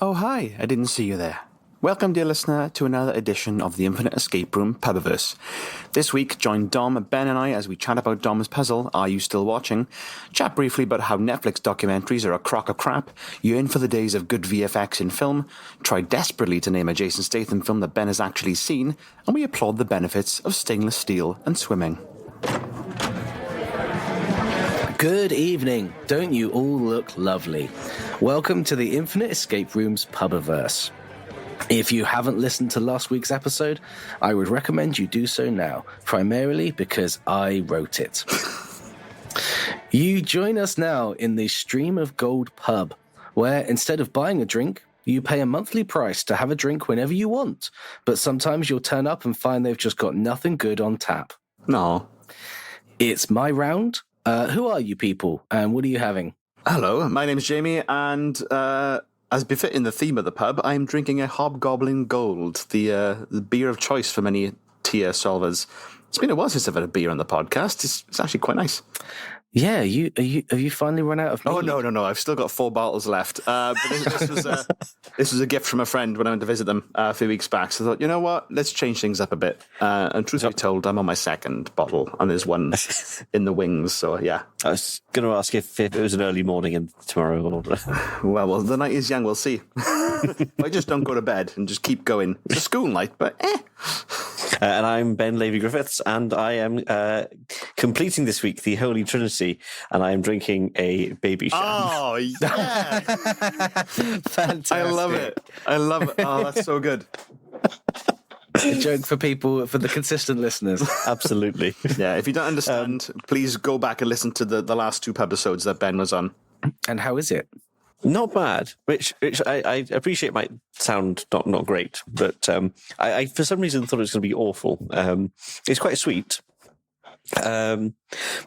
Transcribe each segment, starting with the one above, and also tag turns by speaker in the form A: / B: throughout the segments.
A: Oh, hi, I didn't see you there. Welcome, dear listener, to another edition of the Infinite Escape Room Pubiverse. This week, join Dom, Ben and I as we chat about Dom's puzzle, Are You Still Watching? Chat briefly about how Netflix documentaries are a crock of crap, yearn for the days of good VFX in film, try desperately to name a Jason Statham film that Ben has actually seen, and we applaud the benefits of stainless steel and swimming.
B: Good evening. Don't you all look lovely? Welcome to the Infinite Escape Room's Pubiverse. If you haven't listened to last week's episode, I would recommend you do so now, primarily because I wrote it. You join us now in the Stream of Gold pub, where instead of buying a drink, you pay a monthly price to have a drink whenever you want, but sometimes you'll turn up and find they've just got nothing good on tap.
A: No.
B: It's my round. Who are you people, and what are you having?
A: Hello, my name's Jamie, and as befitting the theme of the pub, I'm drinking a Hobgoblin Gold, the beer of choice for many tier solvers. It's been a while since I've had a beer on the podcast. It's actually quite nice.
B: Yeah, have you finally run out of mead?
A: Oh, no. I've still got 4 bottles left. But this was a gift from a friend when I went to visit them a few weeks back. So I thought, you know what? Let's change things up a bit. And truth be told, I'm on my second bottle, and there's one in the wings. So, yeah.
C: I was going to ask if it was an early morning and tomorrow. Or...
A: well, the night is young. We'll see. I just don't go to bed and just keep going. It's a school night, but
C: and I'm Ben Levy-Griffiths, and I am completing this week the Holy Trinity, and I am drinking a baby sham.
A: Oh, yeah.
B: Fantastic.
A: I love it. Oh, that's so good.
B: A joke for the consistent listeners.
C: Absolutely.
A: Yeah, if you don't understand, please go back and listen to the last 2 episodes that Ben was on.
B: And how is it?
C: Not bad, which I appreciate might sound not great, but I for some reason thought it was going to be awful. It's quite sweet. But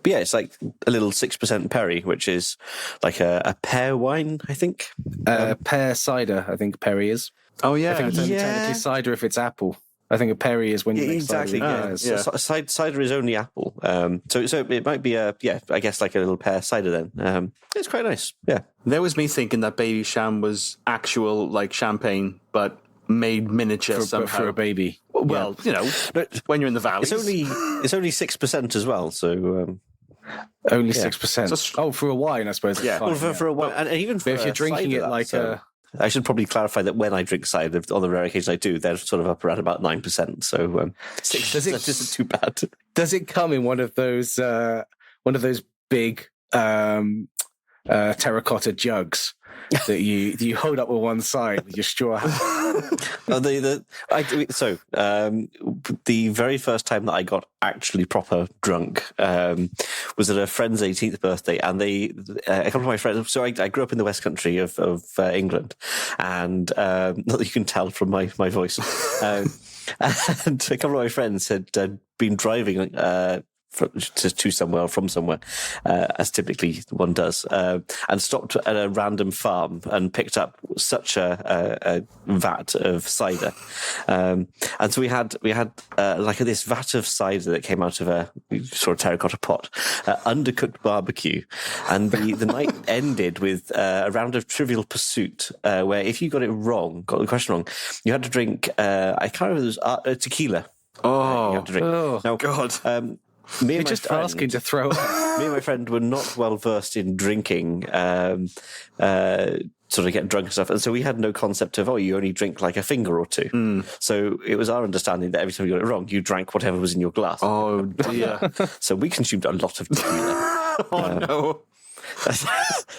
C: yeah, it's like a little 6% Perry, which is like a pear wine, I think.
B: Pear cider, I think Perry is.
A: Oh, yeah.
B: I think it's only technically cider if it's apple. I think a Perry is when you make
C: exactly.
B: cider.
C: Yeah. Cider is only apple. So it might be I guess like a little pear cider then. It's quite nice. Yeah.
A: There was me thinking that baby sham was actual like champagne, but made miniature somehow
B: for a baby.
A: Well, you know, when you're in the valleys,
C: it's only 6% as well. So
B: only 6%. For a wine, I suppose.
A: Yeah.
C: Well, for a wine, and even
B: if you're drinking it like a.
C: I should probably clarify that when I drink cider, on the rare occasion I do, they're sort of up around about 9%. So 6% isn't too bad.
B: Does it come in one of those big terracotta jugs that you hold up with one side with your straw hat?
C: The very first time that I got actually proper drunk was at a friend's 18th birthday, and a couple of my friends. So I grew up in the West Country of England, and not that you can tell from my voice. And a couple of my friends had been driving to somewhere, from somewhere, as typically one does, and stopped at a random farm and picked up such a vat of cider, and so we had like this vat of cider that came out of a sort of terracotta pot, undercooked barbecue, and the night ended with a round of Trivial Pursuit, where if you got the question wrong, you had to drink I can't remember, it was tequila.
A: Oh,
C: you had to drink.
A: Now, God.
B: You're just asking to throw up.
C: Me and my friend were not well versed in drinking, sort of get drunk and stuff. And so we had no concept of, you only drink like a finger or two. So it was our understanding that every time you got it wrong, you drank whatever was in your glass.
A: Oh, dear.
C: So we consumed a lot of tequila.
A: No.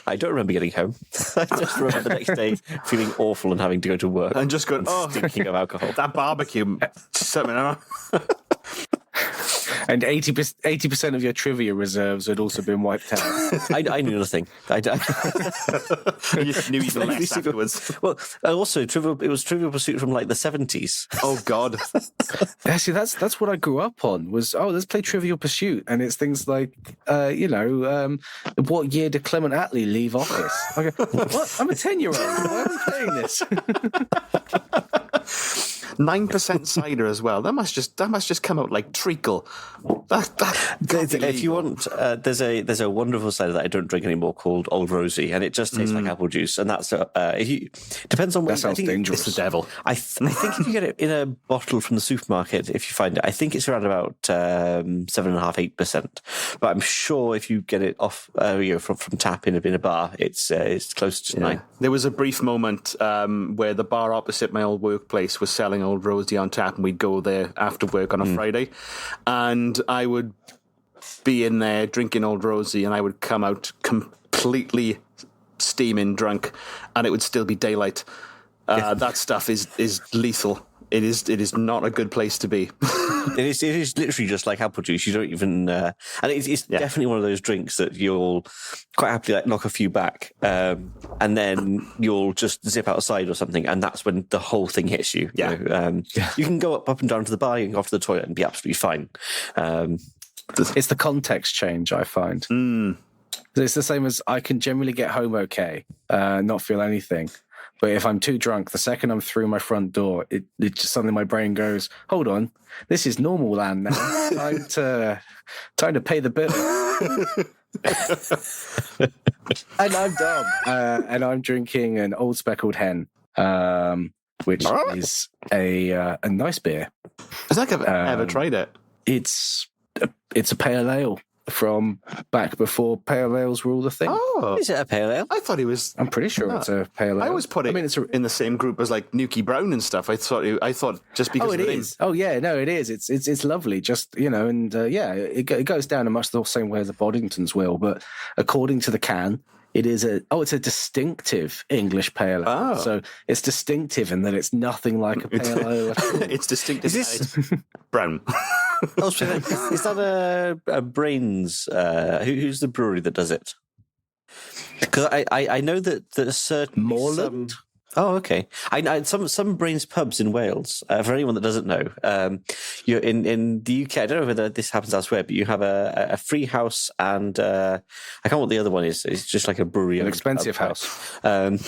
C: I don't remember getting home. I just remember the next day feeling awful and having to go to work.
A: And just going,
C: stinking of alcohol.
A: That barbecue, something.
B: And 80% of your trivia reserves had also been wiped out.
C: I knew nothing.
A: You knew even less afterwards.
C: Well, also it was Trivial Pursuit from like the 70s.
A: Oh God!
B: Yeah, see, that's what I grew up on. Was let's play Trivial Pursuit, and it's things like, what year did Clement Attlee leave office? I go, what? I'm a 10-year-old. Why am I playing this?
A: 9% cider as well. That must just come out like treacle.
C: If you want, there's a wonderful cider that I don't drink anymore called Old Rosie, and it just tastes like apple juice. And that's depends on.
B: That sounds dangerous.
A: It's the devil.
C: I think if you get it in a bottle from the supermarket, if you find it, I think it's around about 7.5-8%. But I'm sure if you get it off from tap in a bar, it's close to 9.
A: There was a brief moment where the bar opposite my old workplace was selling Old Rosie on tap, and we'd go there after work on a Friday, and I would be in there drinking Old Rosie, and I would come out completely steaming drunk, and it would still be daylight. That stuff is lethal. It is not a good place to be.
C: It is literally just like apple juice. You don't even, and it's definitely one of those drinks that you'll quite happily like knock a few back, and then you'll just zip outside or something, and that's when the whole thing hits you. You can go up and down to the bar, you can go off to the toilet and be absolutely fine.
B: It's the context change, I find. It's the same as I can generally get home okay, not feel anything. But if I'm too drunk, the second I'm through my front door, it just suddenly my brain goes, hold on, this is normal land now. Time to pay the bill. And I'm dumb. And I'm drinking an Old Speckled Hen, which is a nice beer.
A: I think I've ever tried it.
B: It's a pale ale from back before pale ales were all the thing.
A: Oh,
C: Is it a pale ale?
A: I thought he was.
B: I'm pretty sure it's a pale ale.
A: I always put it in the same group as like Nuki Brown and stuff. I thought just because
B: it is. Oh yeah, no, it is. It's lovely. Just and it goes down in much the same way as the Boddingtons will. But according to the can, it's a distinctive English pale ale. So it's distinctive in that it's nothing like a pale ale at all.
A: It's distinctive. It's brown.
C: Is that a Brains? Who's the brewery that does it? Because I know that a certain
B: Moreland.
C: Oh, okay. I some Brains pubs in Wales. For anyone that doesn't know, you're in the UK. I don't know whether this happens elsewhere, but you have a free house and I can't know what the other one is. It's just like a brewery,
B: an expensive house,
C: and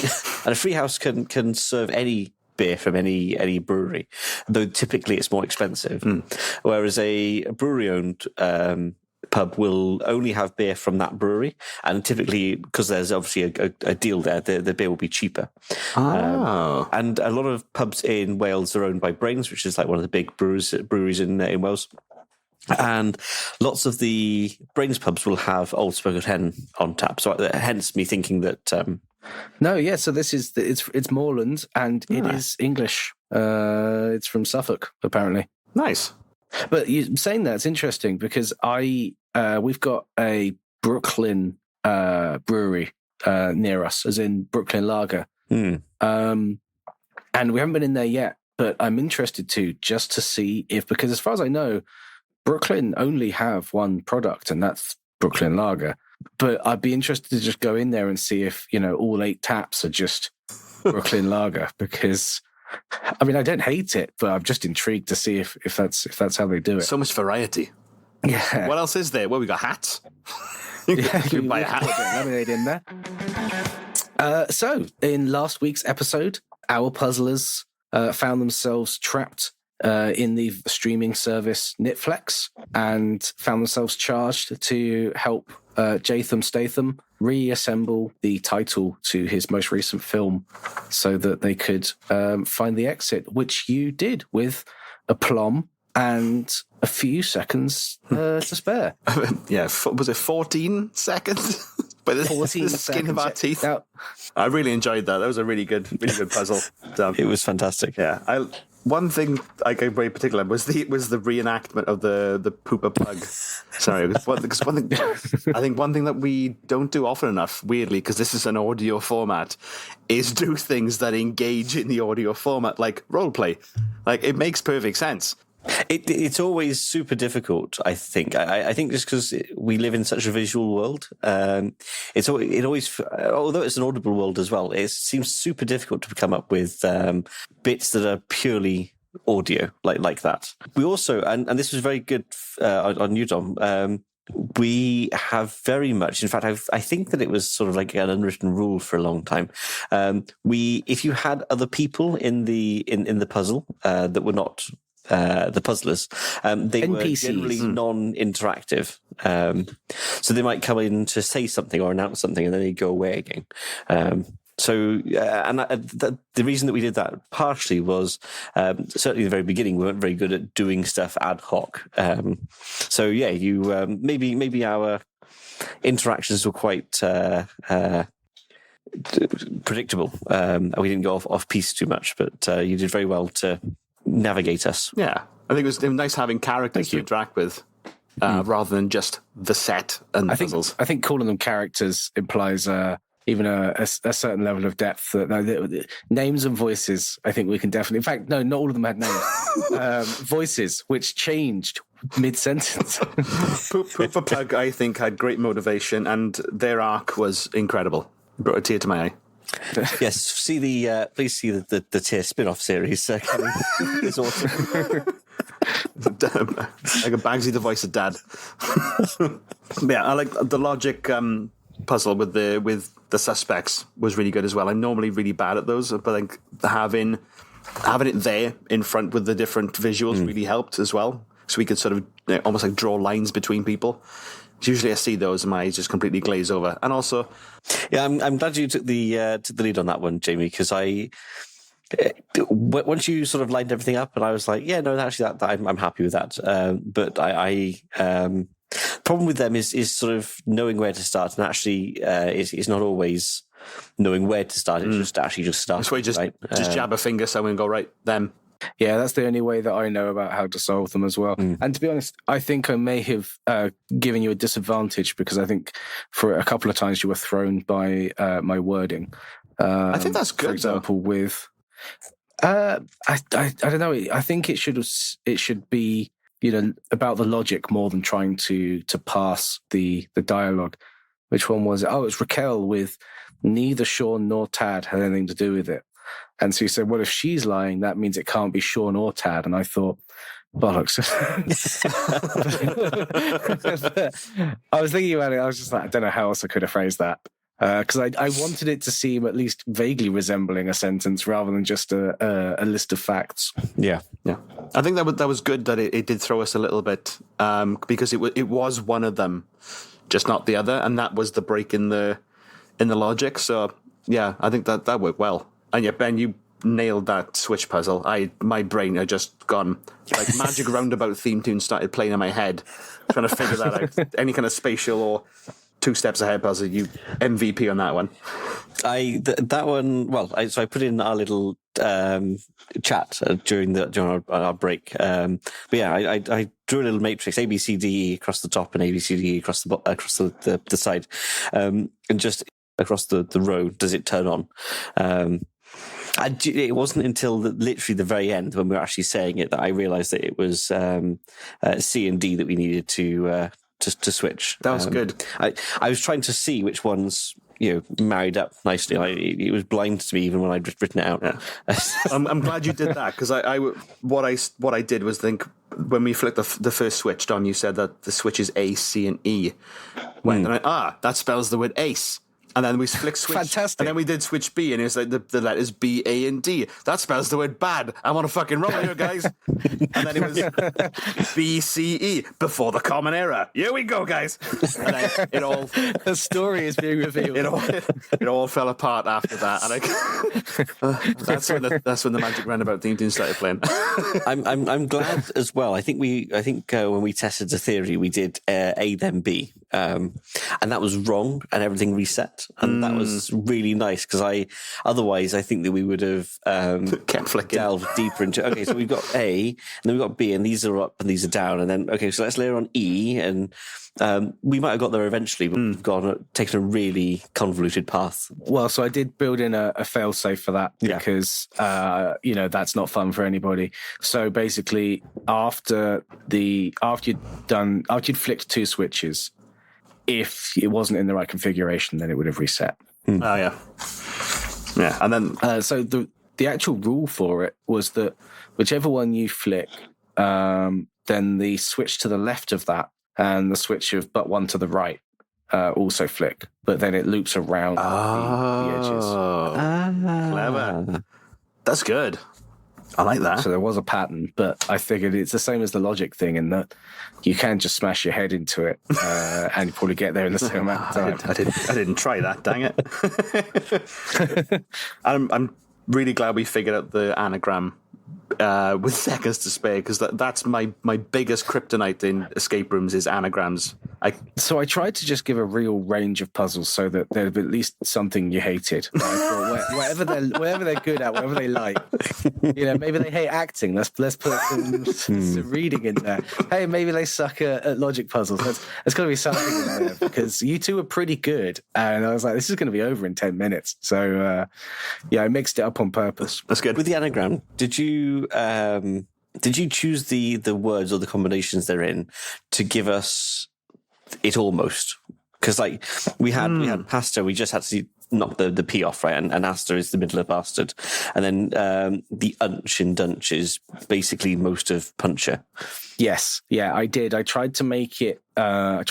C: a free house can serve any beer from any brewery, though typically it's more expensive. Whereas a brewery-owned pub will only have beer from that brewery, and typically, because there's obviously a deal there, the beer will be cheaper. And a lot of pubs in Wales are owned by Brains, which is like one of the big breweries in Wales. And lots of the Brains pubs will have Old Speckled Hen on tap. So hence me thinking that.
B: So this is it's Moreland, and it is English. It's from Suffolk, apparently.
A: Nice.
B: But you saying that's interesting because we've got a Brooklyn brewery near us, as in Brooklyn Lager, and we haven't been in there yet. But I'm interested just to see because as far as I know, Brooklyn only have one product, and that's Brooklyn Lager. But I'd be interested to just go in there and see if all 8 taps are just Brooklyn Lager, because I mean I don't hate it, but I'm just intrigued to see if that's how they do it.
A: So much variety.
B: Yeah.
A: What else is there? Well, we got hats. You can buy a hat.
B: Lemonade in there. So in last week's episode, our puzzlers found themselves trapped in the streaming service Netflix and found themselves charged to help Jason Statham reassemble the title to his most recent film so that they could find the exit, which you did with aplomb and a few seconds to spare.
A: Yeah, was it 14 seconds? By the
B: 14
A: skin of our teeth.
B: Now,
A: I really enjoyed that. That was a really good puzzle.
C: It was fantastic.
A: Yeah, one thing I got very particular was the reenactment of the pooper plug. Sorry, because one thing I think one thing that we don't do often enough, weirdly, because this is an audio format, is do things that engage in the audio format, like role play. Like it makes perfect sense.
C: It's always super difficult, I think. I think just because we live in such a visual world, it always, although it's an audible world as well, it seems super difficult to come up with bits that are purely audio like that. We also, and this was very good on you, Dom. We have very much. In fact, I think that it was sort of like an unwritten rule for a long time. If you had other people in the puzzle that were not the puzzlers, they were
B: NPCs.
C: generally non-interactive. So they might come in to say something or announce something, and then they go away again. The reason that we did that partially was certainly in the very beginning we weren't very good at doing stuff ad hoc. Maybe our interactions were quite predictable. We didn't go off piece too much, but you did very well to navigate us.
A: Yeah, I think it was nice having characters to interact with. Rather than just the set and the puzzles.
B: I think calling them characters implies even a certain level of depth. That names and voices, I think we can definitely. In fact, no, not all of them had names. Voices, which changed mid-sentence.
A: Poop for Pug, I think, had great motivation, and their arc was incredible. Brought a tear to my eye.
C: Yes, please see the Tear spin-off series coming this autumn.
A: Like a Bagsy the voice of Dad. Yeah, I like the logic puzzle with the suspects was really good as well. I'm normally really bad at those, but like having it there in front with the different visuals really helped as well. So we could sort of almost like draw lines between people. Usually I see those and my eyes just completely glaze over. And also...
C: Yeah, I'm glad you took the lead on that one, Jamie, because once you sort of lined everything up and I was like, yeah, no, actually I'm happy with that. But problem with them is sort of knowing where to start, and actually it's not always knowing where to start. It's just start.
A: That's why you just jab a finger somewhere and go, right, them.
B: Yeah, that's the only way that I know about how to solve them as well. And to be honest, I think I may have given you a disadvantage because I think for a couple of times you were thrown by my wording.
A: I think that's good.
B: For example, with I don't know. I think it should be about the logic more than trying to pass the dialogue. Which one was it? Oh, it's Raquel with neither Sean nor Tad had anything to do with it. And so you said, well, if she's lying, that means it can't be Sean or Tad. And I thought, bollocks. I was thinking about it. I was just like, I don't know how else I could have phrased that. Because I wanted it to seem at least vaguely resembling a sentence rather than just a list of facts.
C: Yeah.
A: I think that was good that it did throw us a little bit because it was one of them, just not the other. And that was the break in the logic. So, yeah, I think that worked well. And yeah, Ben, you nailed that switch puzzle. My brain had just gone, like Magic Roundabout theme tune started playing in my head, trying to figure that out. Any kind of spatial or two steps ahead puzzle, you MVP on that one.
C: That one. Well, I put in our little chat during our break. But yeah, I drew a little matrix A B C D E across the top and A B C D E across the side, and just across the row does it turn on. It wasn't until literally the very end when we were actually saying it that I realised that it was C and D that we needed to switch.
A: That was good.
C: I was trying to see which ones married up nicely. It was blind to me even when I'd written it out.
A: Yeah. I'm glad you did that because what I did was think when we flicked the first switch, Dom, you said that the switch is A, C, and E. And that spells the word ace. And then we flicked switch.
B: Fantastic.
A: And then we did switch B, and it was like the letters B, A, and D. That spells the word bad. I'm on a fucking roll here, guys. And then it was B, C, E, before the common error. Here we go, guys. And then it all...
B: The story is being revealed.
A: It all fell apart after that. And that's when the Magic Roundabout theme tune started playing.
C: I'm glad as well. I think when we tested the theory, we did A, then B. And that was wrong, and everything reset. And that was really nice because otherwise I think that we would have
A: kept flicking,
C: delved deeper into. Okay, so we've got A, and then we've got B, and these are up and these are down, and then okay, so let's layer on E, and we might have got there eventually, but we've taken a really convoluted path.
B: Well, so I did build in a fail-safe for that because that's not fun for anybody. So basically, after you'd flicked two switches, if it wasn't in the right configuration, then it would have reset.
A: Oh, yeah. Yeah, and then...
B: so the actual rule for it was that whichever one you flick, then the switch to the left of that and the switch of but one to the right also flick, but then it loops around the edges.
A: Clever. That's good. I like that.
B: So there was a pattern, but I figured it's the same as the logic thing in that you can just smash your head into it and you probably get there in the same amount of time.
A: I didn't try that, dang it. I'm really glad we figured out the anagram with seconds to spare, because that's my biggest kryptonite in escape rooms is anagrams.
B: So I tried to just give a real range of puzzles so that there'd be at least something you hated. Whatever they're good at, whatever they like. Maybe they hate acting. Let's put some reading in there. Hey, maybe they suck at logic puzzles. There's got to be something in there, because you two are pretty good. And I was like, this is going to be over in 10 minutes. So I mixed it up on purpose.
A: That's good.
C: With the anagram, did you choose the words or the combinations they're in to give us it almost? Because we had pasta, we just had to knock the P off, right? And Asta is the middle of bastard, and then the unch in dunch is basically most of puncher.
B: Yes, yeah, I did. I tried to make it. So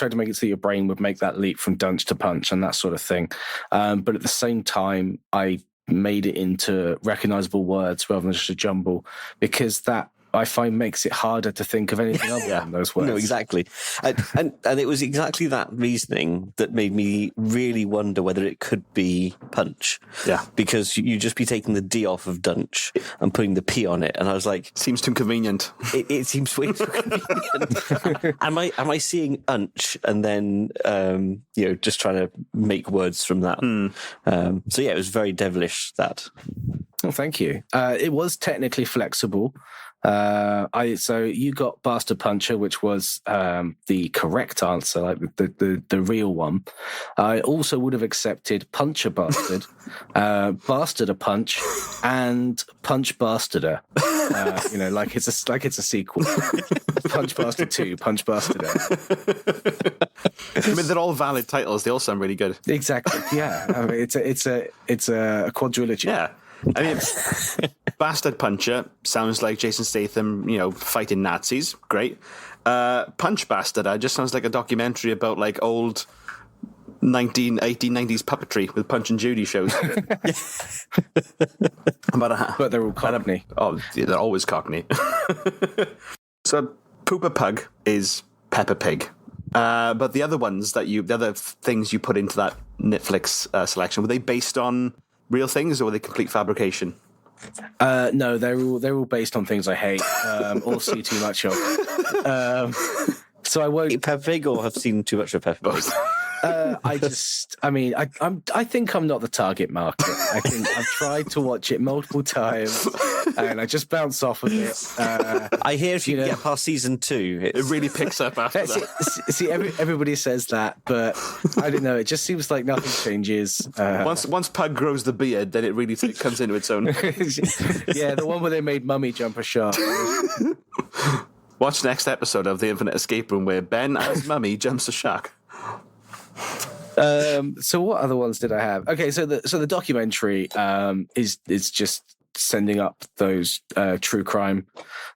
B: your brain would make that leap from dunch to punch and that sort of thing. But at the same time, I made it into recognizable words rather than just a jumble, because that I find makes it harder to think of anything other than those words.
C: No, exactly. And it was exactly that reasoning that made me really wonder whether it could be punch.
A: Yeah.
C: Because you'd just be taking the D off of dunch and putting the P on it. And I was like...
A: Seems too convenient.
C: It seems way too convenient. Am I seeing unch and then, just trying to make words from that? So yeah, it was very devilish, that.
B: Oh, thank you. It was technically flexible. So you got Bastard Puncher, which was the correct answer, like the real one. I also would have accepted Puncher Bastard, Bastard a Punch, and Punch Bastarder. Like it's a sequel. Punch Bastard 2, Punch Bastarder.
A: I mean, they're all valid titles. They all sound really good.
B: Exactly. Yeah. I mean, it's a quadrilogy.
A: Yeah. I mean, Bastard Puncher sounds like Jason Statham, fighting Nazis. Great. Punch Bastard just sounds like a documentary about old 1890s puppetry with Punch and Judy shows.
B: But they're all Cockney.
A: Oh, yeah, they're always Cockney. So Pooper Pug is Peppa Pig. But the other ones the other things you put into that Netflix selection, were they based on real things, or were they complete fabrication?
B: No, they're all based on things I hate or see too much of. So I won't
C: eat Peppa Pig or have seen too much of Peppa Pig.
B: I think I'm not the target market. I think I've tried to watch it multiple times and I just bounce off of it.
C: I hear if you get past season 2,
A: it really picks up after that.
B: See, everybody says that, but I don't know. It just seems like nothing changes.
A: Once Pug grows the beard, then it really comes into its own.
B: Yeah, the one where they made Mummy jump a shark.
A: Watch next episode of The Infinite Escape Room where Ben as Mummy jumps a shark.
B: So what other ones did I have? Okay, so the documentary is just sending up those true crime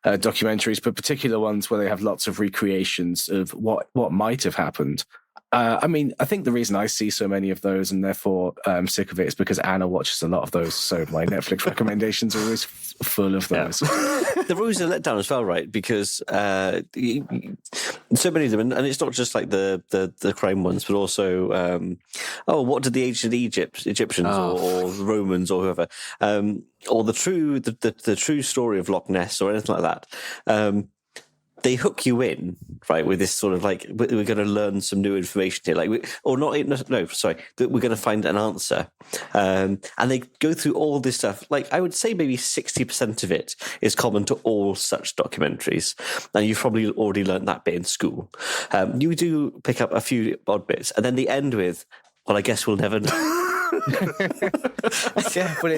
B: documentaries, but particular ones where they have lots of recreations of what might have happened. I think the reason I see so many of those and therefore I'm sick of it is because Anna watches a lot of those, so my Netflix recommendations are always full of those.
C: They're always a letdown as well, right? Because so many of them, and it's not just like the crime ones, but also, what did the ancient Egyptians or the Romans or whoever, or the true story of Loch Ness or anything like that. They hook you in, right, with this sort of we're going to learn some new information here, we're going to find an answer. And they go through all this stuff. I would say maybe 60% of it is common to all such documentaries. And you've probably already learned that bit in school. You do pick up a few odd bits, and then they end with, well, I guess we'll never know.
B: Yeah, but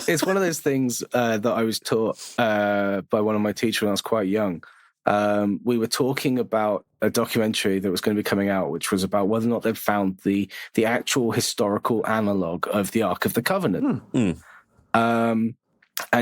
B: it's one of those things that I was taught by one of my teachers when I was quite young. We were talking about a documentary that was going to be coming out, which was about whether or not they'd found the actual historical analog of the Ark of the Covenant. And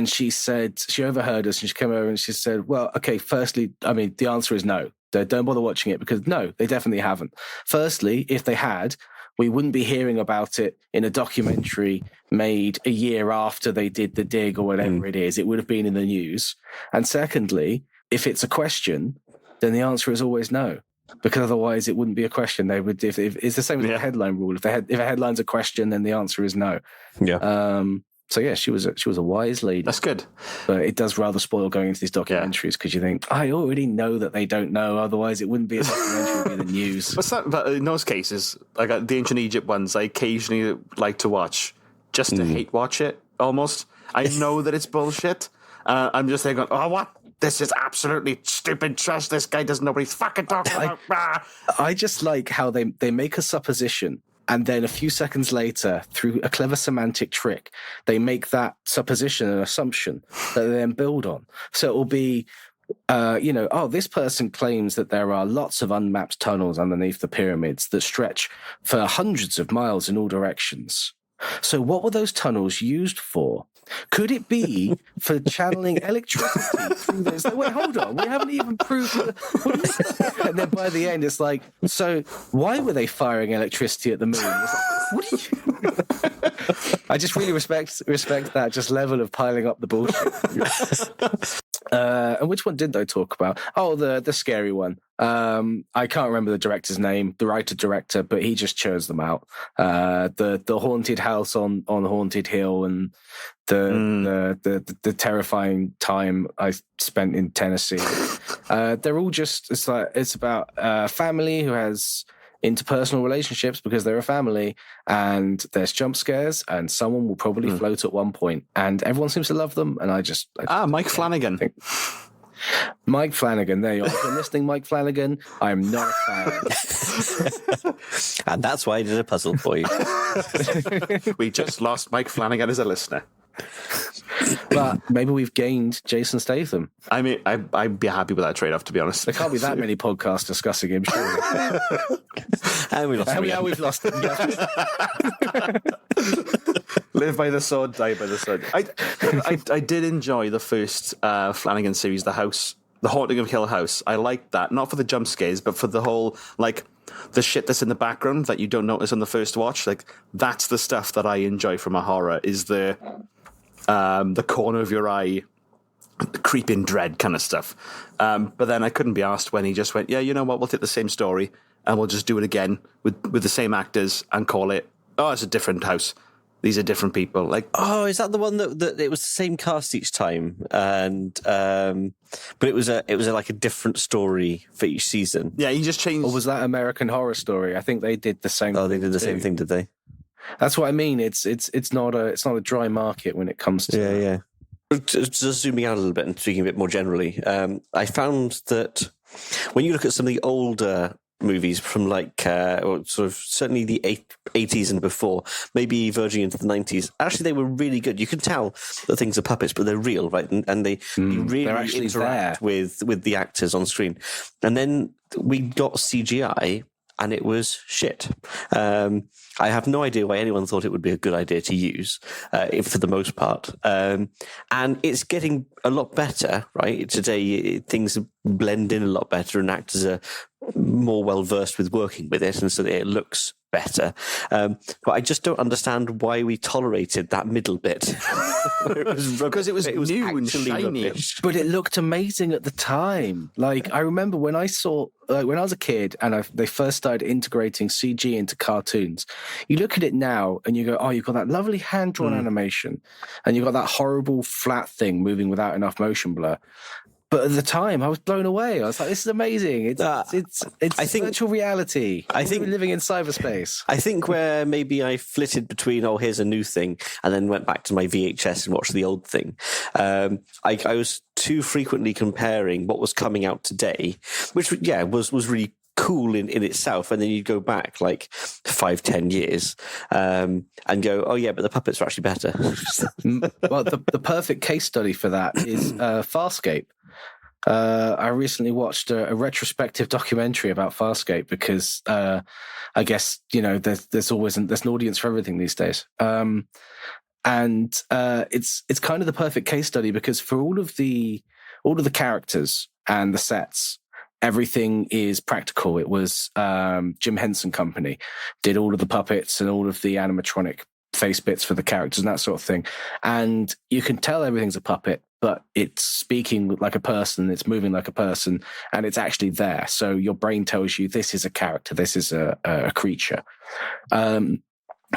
B: she said, she overheard us and she came over and she said, well, okay, firstly, the answer is no. Don't bother watching it, because no, they definitely haven't. Firstly, if they had, we wouldn't be hearing about it in a documentary made a year after they did the dig or whatever it is. It would have been in the news. And secondly, if it's a question, then the answer is always no, because otherwise it wouldn't be a question. They would, if it's the same as the headline rule. If a headline's a question, then the answer is no.
C: Yeah.
B: So yeah, she was a wise lady.
A: That's good.
B: But it does rather spoil going into these documentaries, because you think, I already know that they don't know. Otherwise, it wouldn't be a documentary; it would be the news.
A: But in those cases, like the ancient Egypt ones, I occasionally like to watch just to hate watch it. Almost, I know that it's bullshit. I'm just thinking, oh, what? This is absolutely stupid trash. This guy doesn't know what he's fucking talking about.
B: I just like how they make a supposition, and then a few seconds later, through a clever semantic trick, they make that supposition an assumption that they then build on. So it will be, this person claims that there are lots of unmapped tunnels underneath the pyramids that stretch for hundreds of miles in all directions. So what were those tunnels used for? Could it be for channeling electricity through those? Like, wait, hold on. We haven't even proved that. And then by the end, it's like, so why were they firing electricity at the moon? It's like, what are you... I just really respect that just level of piling up the bullshit. And which one did they talk about? Oh, the scary one. I can't remember the director's name, the writer-director, but he just chose them out. The haunted house on Haunted Hill, and the terrifying time I spent in Tennessee. They're all just, it's about a family who has interpersonal relationships because they're a family, and there's jump scares, and someone will probably float at one point, and everyone seems to love them. And I just
A: Mike Flanagan.
B: Mike Flanagan, there you are. If you're listening, Mike Flanagan, I'm not a fan.
C: And that's why I did a puzzle for you.
A: We just lost Mike Flanagan as a listener.
B: But maybe we've gained Jason Statham.
A: I mean, I'd be happy with that trade-off, to be honest.
B: There can't be that many podcasts discussing him, surely.
C: And we lost him.
B: Yeah, we've lost him.
A: Live by the sword, die by the sword. I did enjoy the first Flanagan series, The Haunting of Hill House. I liked that, not for the jump scares, but for the whole, like, the shit that's in the background that you don't notice on the first watch. Like, that's the stuff that I enjoy from a horror, is the corner of your eye, the creeping dread kind of stuff. But then I couldn't be asked when he just went, yeah, you know what, we'll take the same story and we'll just do it again with the same actors and call it, oh, it's a different house. These are different people. Like,
C: oh, is that the one that it was the same cast each time, and but it was like a different story for each season?
A: Yeah, he just changed.
B: Or was that American Horror Story? I think they did the same.
C: Oh, they did the same thing, did they?
B: That's what I mean. It's not a dry market when it comes to
C: yeah. Just zooming out a little bit and speaking a bit more generally, I found that when you look at some of the older movies from or sort of certainly the 80s and before, maybe verging into the 90s, actually they were really good. You can tell that things are puppets, but they're real, right? And they really interact with the actors on screen. And then we got CGI, and it was shit. I have no idea why anyone thought it would be a good idea to use, for the most part. And it's getting a lot better, right? Today, things blend in a lot better, and actors are more well-versed with working with it, and so it looks better. But I just don't understand why we tolerated that middle bit.
A: Because it was new and shiny.
C: Rubbish.
B: But it looked amazing at the time. Like, I remember when I saw, when I was a kid and they first started integrating CG into cartoons, you look at it now and you go, oh, you've got that lovely hand-drawn animation, and you've got that horrible flat thing moving without enough motion blur. But at the time, I was blown away. I was like, "This is amazing! It's virtual reality. I think we're living in cyberspace."
C: I think where maybe I flitted between, oh, here's a new thing, and then went back to my VHS and watched the old thing. I was too frequently comparing what was coming out today, which was really cool in itself, and then you'd go back like 5-10 years and go, oh yeah, but the puppets are actually better.
B: Well, the perfect case study for that is Farscape. I recently watched a retrospective documentary about Farscape because I guess, there's an audience for everything these days. And it's kind of the perfect case study because for all of the characters and the sets, everything is practical. It was Jim Henson Company did all of the puppets and all of the animatronic face bits for the characters and that sort of thing. And you can tell everything's a puppet, but it's speaking like a person, it's moving like a person, and it's actually there. So your brain tells you this is a character, this is a creature.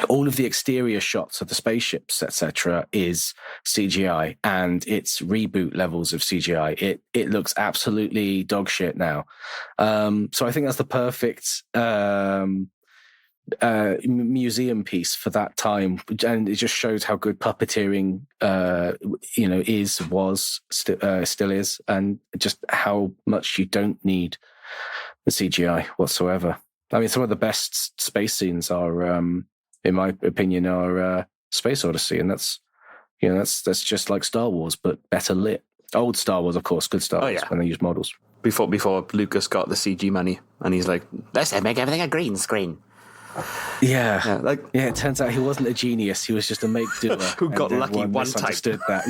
B: All of the exterior shots of the spaceships, etc., is CGI, and it's reboot levels of CGI. It looks absolutely dog shit now. So I think that's the perfect museum piece for that time, and it just shows how good puppeteering, still is, and just how much you don't need the CGI whatsoever. I mean, some of the best space scenes are, in my opinion, are Space Odyssey, and that's just like Star Wars but better lit. Old Star Wars, of course, good Star Wars when they use models.
A: Before Lucas got the CG money, and he's like, let's make everything a green screen.
B: Yeah, it turns out he wasn't a genius. He was just a make-doer
A: who got lucky one time.
B: That.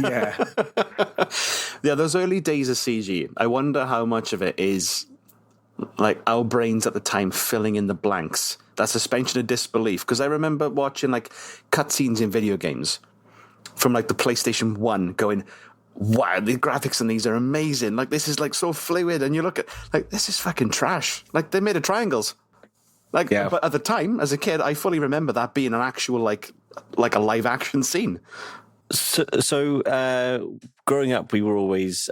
A: Yeah, those early days of CG, I wonder how much of it is like our brains at the time filling in the blanks. That suspension of disbelief. Because I remember watching like cutscenes in video games from like the PlayStation 1 going, wow, the graphics in these are amazing. Like, this is like so fluid. And you look at, like, this is fucking trash. Like, they made of triangles. Like, but at the time, as a kid, I fully remember that being an actual, like a live action scene.
C: So growing up, we were always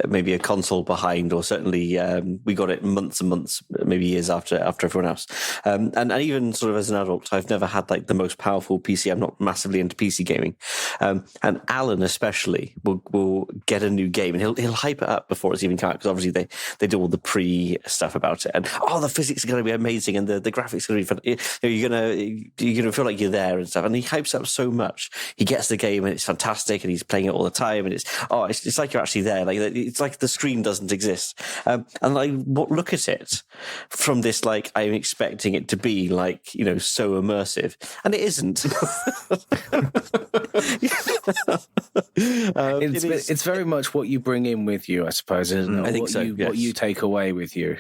C: maybe a console behind, or certainly we got it months and months, maybe years after everyone else. And even sort of as an adult, I've never had like the most powerful PC. I'm not massively into PC gaming. And Alan especially will get a new game and he'll hype it up before it's even come out, because obviously they do all the pre stuff about it, and the physics are going to be amazing and the graphics are going to be fun. You're gonna feel like you're there and stuff. And he hypes up so much. He gets the game and it's fantastic, and he's playing it all the time, and it's like you're actually there. Like, it's like the screen doesn't exist. And I look at it from this, like, I'm expecting it to be like, so immersive, and it isn't.
B: It's very much what you bring in with you, I suppose, isn't it?
C: I think so.
B: What you take away with you,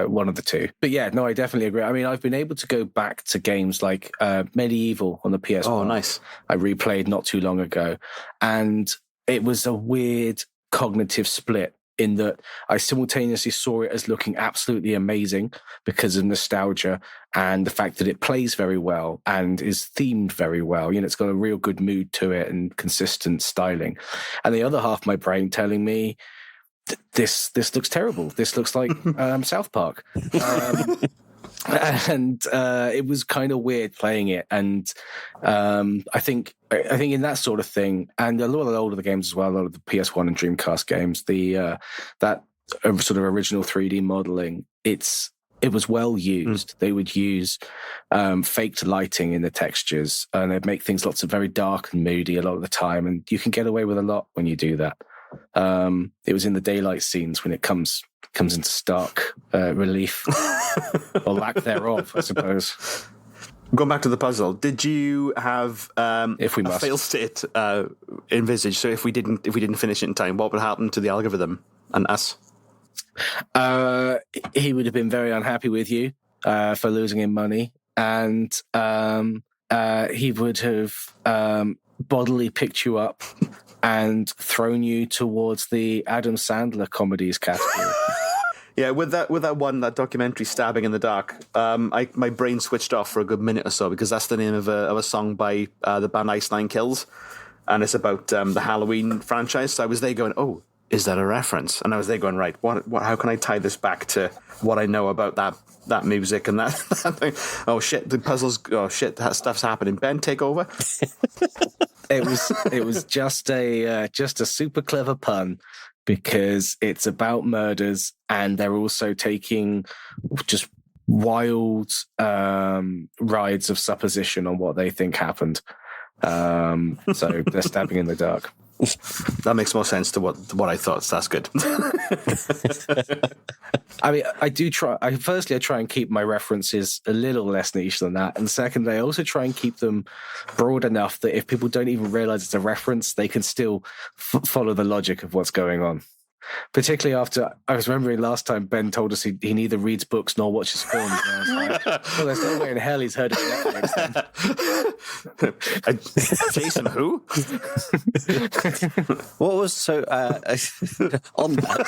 B: one of the two. But yeah, no, I definitely agree. I mean, I've been able to go back to games like Medieval on the PS1.
A: Oh, nice.
B: I replayed not too long ago, and it was a weird cognitive split in that I simultaneously saw it as looking absolutely amazing because of nostalgia and the fact that it plays very well and is themed very well. It's got a real good mood to it and consistent styling. And the other half of my brain telling me, this looks terrible. This looks like South Park. And it was kind of weird playing it. And I think in that sort of thing, and a lot of the older games as well, a lot of the PS1 and Dreamcast games, that sort of original 3D modeling, it was well used. They would use faked lighting in the textures, and they'd make things lots of very dark and moody a lot of the time. And you can get away with a lot when you do that. It was in the daylight scenes when it comes into stark relief or lack thereof, I suppose.
A: Going back to the puzzle, did you have
B: if we
A: a
B: must
A: fail state envisaged? So if we didn't finish it in time, what would happen to the algorithm and us?
B: He would have been very unhappy with you for losing him money, and he would have bodily picked you up and thrown you towards the Adam Sandler comedies category.
A: Yeah, with that documentary, Stabbing in the Dark, my brain switched off for a good minute or so, because that's the name of a song by the band Ice Nine Kills, and it's about the Halloween franchise. So I was there going, oh, is that a reference? And I was there going, right, what? How can I tie this back to what I know about that music and that thing? Oh shit, the puzzles. Oh shit, that stuff's happening. Ben, take over.
B: It was just a super clever pun, because it's about murders, and they're also taking just wild rides of supposition on what they think happened. So they're stabbing in the dark.
A: That makes more sense to what I thought. So that's good.
B: I mean, I do try. I try and keep my references a little less niche than that, and secondly, I also try and keep them broad enough that if people don't even realize it's a reference, they can still follow the logic of what's going on. Particularly after I was remembering last time Ben told us he neither reads books nor watches films. And I was like, well, there's no way in hell he's heard of Netflix then.
A: Jason, who?
C: What was so on that?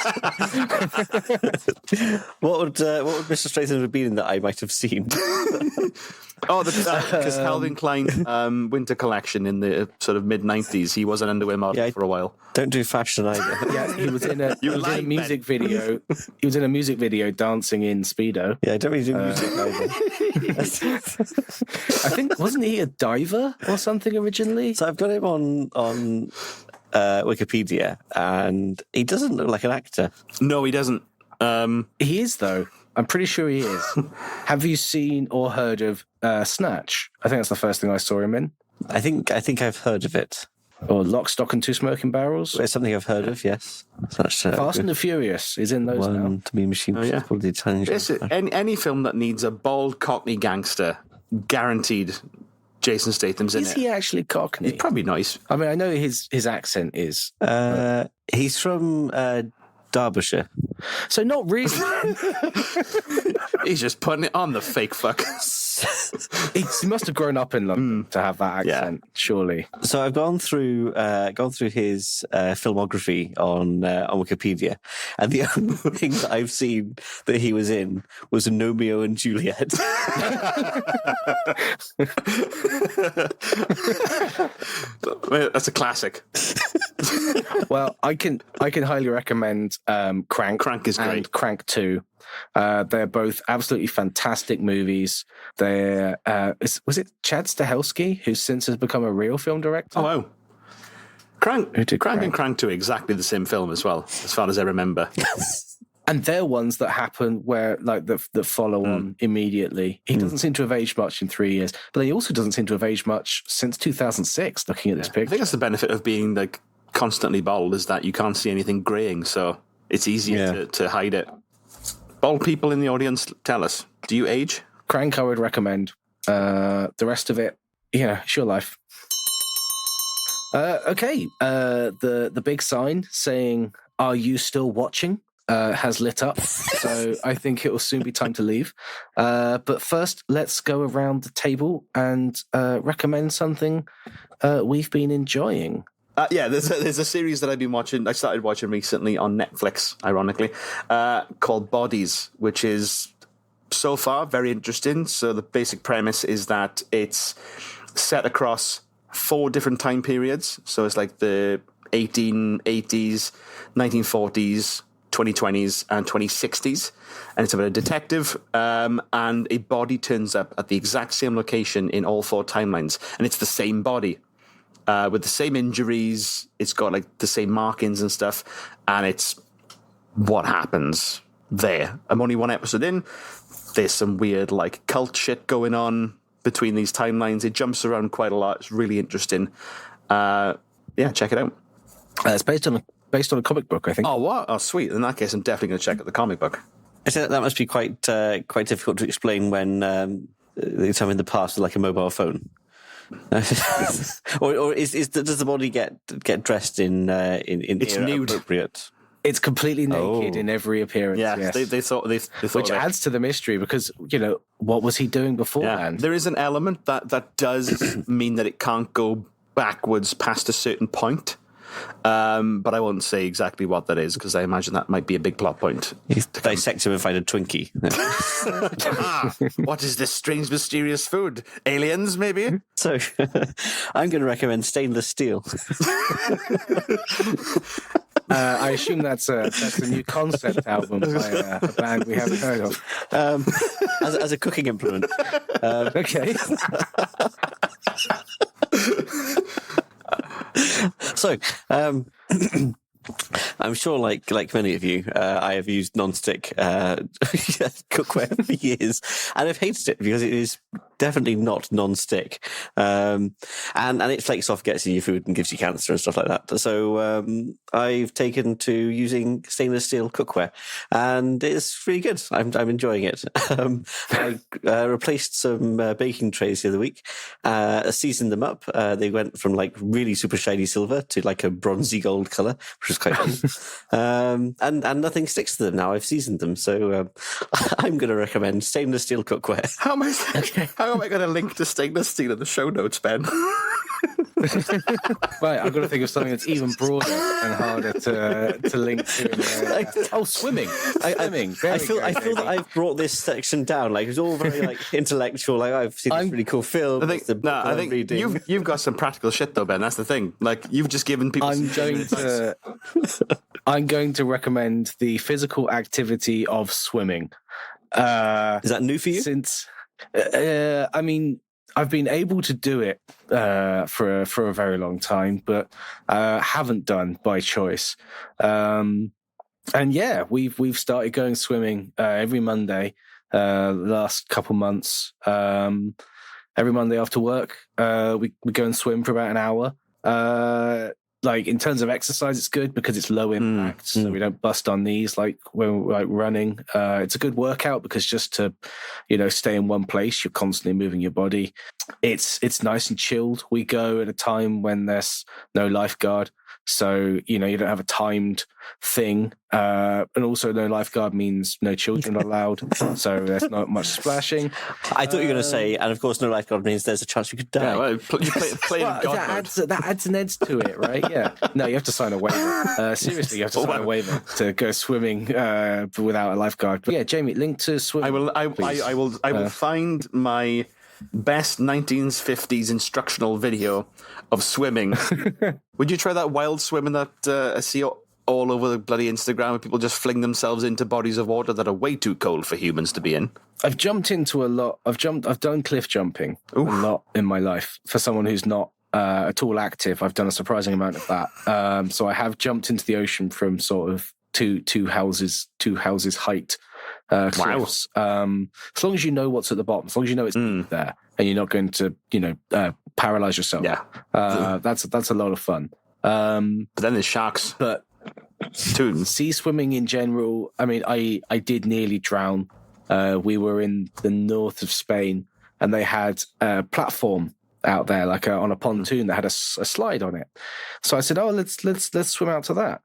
C: what would Mr. Statham have been in that I might have seen?
A: Because Calvin Klein winter collection in the sort of mid-90s, he was an underwear model for a while.
C: Don't do fashion either.
B: Yeah, he was in a music video. He was in a music video dancing in Speedo.
C: Yeah, I don't really do music either.
B: I think, wasn't he a diver or something originally?
C: So I've got him on Wikipedia, and he doesn't look like an actor.
A: No, he doesn't.
B: He is, though. I'm pretty sure he is. Have you seen or heard of Snatch? I think that's the first thing I saw him in.
C: I think I've heard of it.
B: Or Lock, Stock and Two Smoking Barrels.
C: It's something I've heard of, yes. Fast
B: and the Furious is in those now.
C: To be Machine.
A: Oh, yeah.
C: Called the Italian.
A: Any film that needs a bald Cockney gangster, guaranteed Jason Statham's in it.
B: Is he actually Cockney?
A: He's probably nice.
B: I mean, I know his accent is.
C: He's from Derbyshire.
B: So not really.
A: He's just putting it on the fake fuck.
B: He must have grown up in London to have that accent, surely.
C: So I've gone through his filmography on Wikipedia, and the only thing that I've seen that he was in was Romeo and Juliet.
A: That's a classic.
B: Well, I can highly recommend Crank.
A: Crank is great.
B: And Crank 2. They're both absolutely fantastic movies. They're was it Chad Stahelski, who since has become a real film director?
A: Oh, wow. Crank and
B: Crank?
A: Crank 2 are exactly the same film as well, as far as I remember.
B: And they're ones that happen where, like, that follow on immediately. He doesn't seem to have aged much in 3 years, but he also doesn't seem to have aged much since 2006, looking at this
A: I
B: picture.
A: think that's the benefit of being, like, constantly bald, is that you can't see anything greying, so it's easier to hide it. Bald people in the audience, tell us, do you age?
B: Crank, I would recommend. The rest of it, it's your life. Okay. The big sign saying, "Are you still watching?" Has lit up. So I think it will soon be time to leave. But first, let's go around the table and recommend something we've been enjoying.
A: There's a series that I've been watching. I started watching recently on Netflix, ironically, called Bodies, which is so far very interesting. So the basic premise is that it's set across 4 different time periods. So it's like the 1880s, 1940s, 2020s, and 2060s. And it's about a detective, and a body turns up at the exact same location in all 4 timelines. And it's the same body. With the same injuries, it's got like the same markings and stuff, and it's what happens there. I'm only 1 episode in. There's some weird like cult shit going on between these timelines. It jumps around quite a lot. It's really interesting. Check it out.
B: It's based on a comic book, I think.
A: Oh, what? Oh, sweet. In that case, I'm definitely going to check out the comic book.
C: I think that must be quite difficult to explain when the time in the past with like a mobile phone. or does the body get dressed in
A: it's nude
C: appropriate?
B: It's completely naked in every appearance.
A: Yeah,
B: yes.
A: they thought
B: which adds to the mystery because what was he doing beforehand?
A: There is an element that does mean that it can't go backwards past a certain point. But I won't say exactly what that is because I imagine that might be a big plot point.
C: You dissect him and find a Twinkie.
A: What is this strange, mysterious food? Aliens, maybe?
C: So, I'm going to recommend Stainless Steel.
B: I assume that's a new concept album by a band we haven't heard of.
C: As a cooking implement.
B: Okay.
C: So, I'm sure, like many of you, I have used non-stick cookware for years, and I've hated it because it is definitely not non-stick. And it flakes off, gets in your food and gives you cancer and stuff like that. So I've taken to using stainless steel cookware, and it's really good. I'm enjoying it. I replaced some baking trays the other week, seasoned them up. They went from like really super shiny silver to like a bronzy gold color, which was quite fun. And nothing sticks to them now. I've seasoned them. So I'm going to recommend stainless steel cookware.
A: How am I going to link to stainless steel in the show notes, Ben?
B: Right, I've got to think of something that's even broader and harder to link to. Swimming. Swimming.
C: I feel that I've brought this section down. Like, it's all very like intellectual. Like, I've seen this really cool film.
A: I think you've got some practical shit though, Ben. That's the thing. Like, you've just given people.
B: I'm going to recommend the physical activity of swimming.
C: Is that new for you?
B: Since I mean, I've been able to do it for a very long time, but haven't done by choice. And yeah, we've started going swimming every Monday. Last couple months, every Monday after work, we go and swim for about an hour. Like, in terms of exercise, it's good because it's low impact, so we don't bust our knees like when we're like running. It's a good workout because just to, stay in one place, you're constantly moving your body. It's nice and chilled. We go at a time when there's no lifeguard, so you don't have a timed thing, and also no lifeguard means no children allowed, so there's not much splashing.
C: I thought you were going to say, and of course no lifeguard means there's a chance you could die.
A: Yeah, well, you play in God
B: that adds an edge to it, right? Yeah. No, you have to sign a waiver. Seriously, you have to sign a waiver to go swimming without a lifeguard. But yeah, Jamie, link to swimming.
A: I will find my best 1950s instructional video of swimming. Would you try that wild swimming that I see all over the bloody Instagram, where people just fling themselves into bodies of water that are way too cold for humans to be in?
B: I've jumped into a lot. I've done cliff jumping a lot in my life. For someone who's not at all active, I've done a surprising amount of that. So I have jumped into the ocean from sort of two houses height. Cliffs. As long as you know what's at the bottom, as long as you know it's deep there, and you're not going to, paralyze yourself.
A: Yeah,
B: that's a lot of fun.
A: But then there's sharks.
B: But sea swimming in general, I mean, I did nearly drown. We were in the north of Spain, and they had a platform out there, like on a pontoon that had a slide on it. So I said, "Oh, let's swim out to that."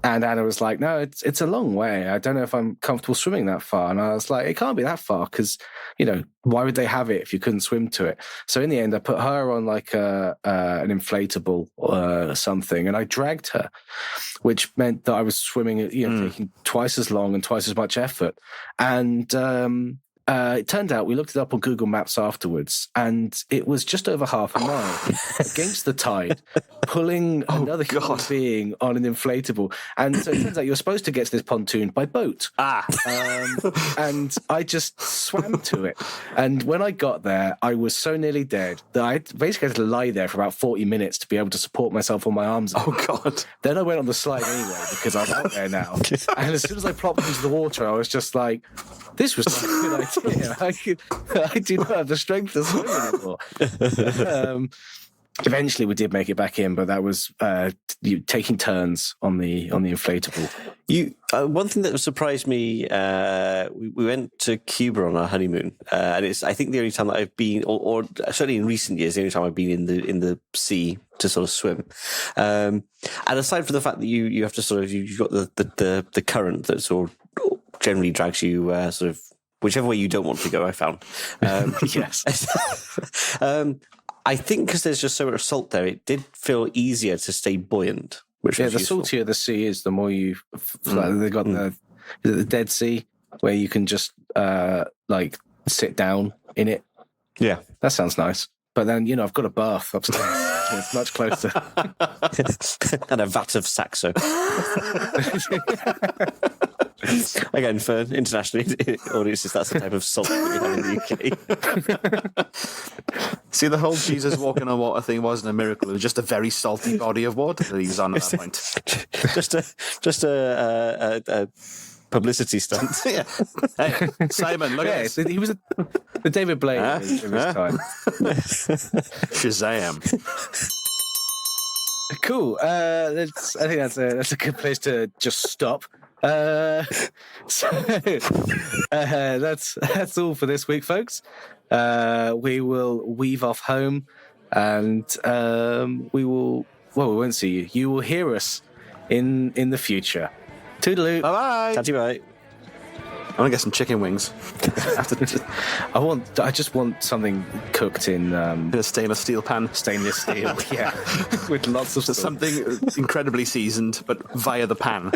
B: And Anna was like, "No, it's a long way. I don't know if I'm comfortable swimming that far." And I was like, "It can't be that far because, why would they have it if you couldn't swim to it?" So in the end, I put her on like an inflatable or something, and I dragged her, which meant that I was swimming, taking twice as long and twice as much effort. And it turned out, we looked it up on Google Maps afterwards, and it was just over half a mile against the tide, pulling another human being on an inflatable. And so it turns out you're supposed to get to this pontoon by boat. And I just swam to it. And when I got there, I was so nearly dead that I basically had to lie there for about 40 minutes to be able to support myself on my arms.
A: Oh, God.
B: Then I went on the slide anyway because I was out there now. And as soon as I plopped into the water, I was just like, this was not a good idea. I do not have the strength to swim anymore. Eventually, we did make it back in, but that was taking turns on the inflatable.
C: One thing that surprised me, we went to Cuba on our honeymoon, and it's I think the only time that I've been, or certainly in recent years, the only time I've been in the sea to sort of swim. And aside from the fact that you have to sort of you've got the current that sort of generally drags you sort of whichever way you don't want to go, I found.
B: Yes.
C: I think because there's just so much salt there, it did feel easier to stay buoyant. Which was
B: the
C: useful.
B: saltier the sea is, the more you... They've got the Dead Sea, where you can just like sit down in it.
C: Yeah.
B: That sounds nice. But then, I've got a bath upstairs. It's much closer.
C: And a vat of Saxo. Again, for international audiences, that's the type of salt that we have in the UK.
A: See, the whole Jesus walking on water thing wasn't a miracle. It was just a very salty body of water that he was on at that point.
C: just a publicity stunt.
A: Yeah. Hey, Simon, look at this.
B: He was the David Blaine of his time.
A: Shazam.
B: Cool. I think that's a good place to just stop. That's all for this week, folks. We will weave off home, and we won't see you. You will hear us in the future. Toodaloo.
A: Bye-bye.
C: Tatty bye.
A: I want to get some chicken wings.
B: I just want something cooked in
A: In a stainless steel pan.
B: stainless steel. Yeah, with lots of
A: So
B: salt.
A: something incredibly seasoned, but via the pan.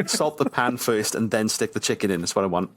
A: Salt the pan first and then stick the chicken in. That's what I want.